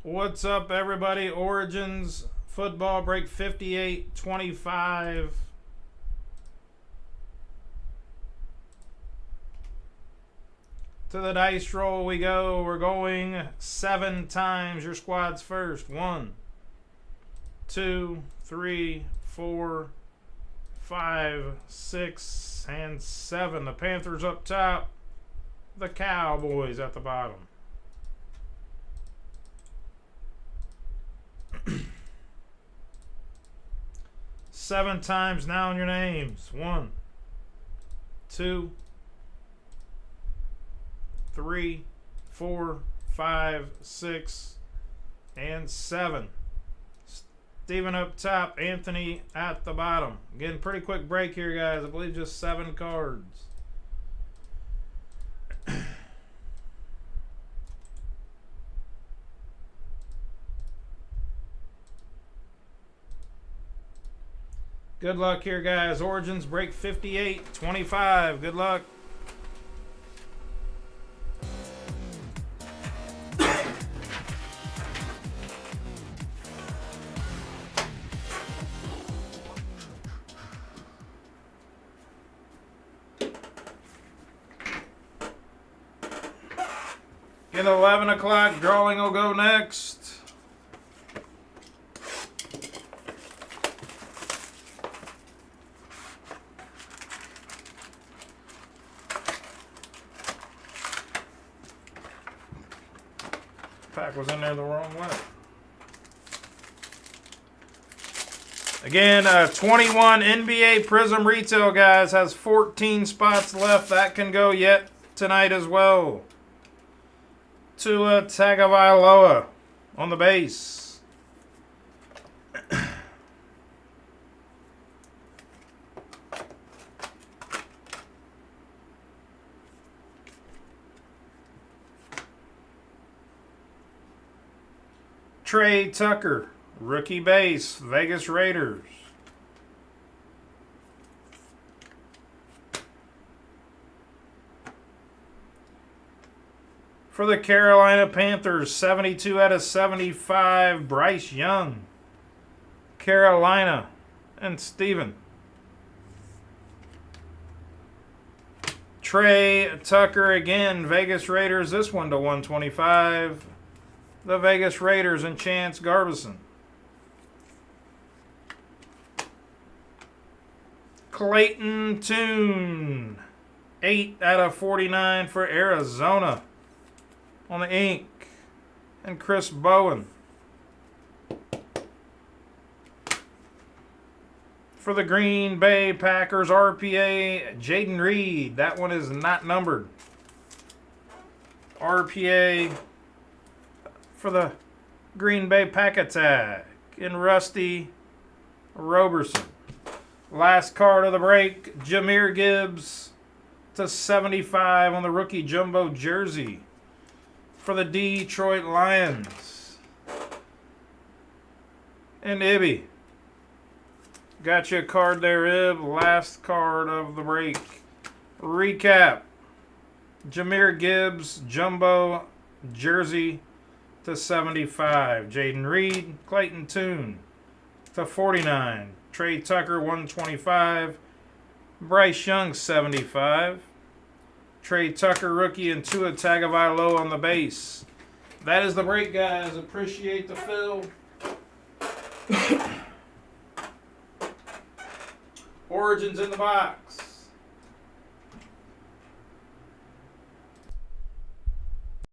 What's up, everybody? Origins football break 58-25. To the dice roll we go. We're going 7 times. Your squad's first. 1, 2, 3, 4, 5, 6, and 7. The Panthers up top. The Cowboys at the bottom. Seven times now in your names. 1, 2, 3, 4, 5, 6, and 7. Steven up top, Anthony at the bottom. Getting pretty quick break here, guys. I believe just 7 cards. Good luck here, guys. Origins break 58-25. Good luck. At 11 o'clock, drawing will go next. Pack was in there the wrong way. Again, 21 NBA Prism Retail, guys, has 14 spots left. That can go yet tonight as well. Tua Tagovailoa on the base. Trey Tucker, rookie base, Vegas Raiders. For the Carolina Panthers, 72 out of 75, Bryce Young, Carolina, and Steven. Trey Tucker again, Vegas Raiders, this one to 125. The Vegas Raiders and Chance Garbison. Clayton Tune, 8 out of 49 for Arizona on the ink. And Chris Bowen. For the Green Bay Packers, RPA, Jaden Reed. That one is not numbered. RPA for the Green Bay Pack Attack. And Rusty Roberson. Last card of the break, Jahmyr Gibbs to 75 on the rookie jumbo jersey for the Detroit Lions. And Ibby. Got you a card there, Ib. Last card of the break. Recap. Jahmyr Gibbs, jumbo jersey to 75. Jaden Reed, Clayton Tune to 49. Trey Tucker, 125. Bryce Young, 75. Trey Tucker, rookie, and Tua Tagovailoa on the base. That is the break, guys. Appreciate the fill. Origins in the box.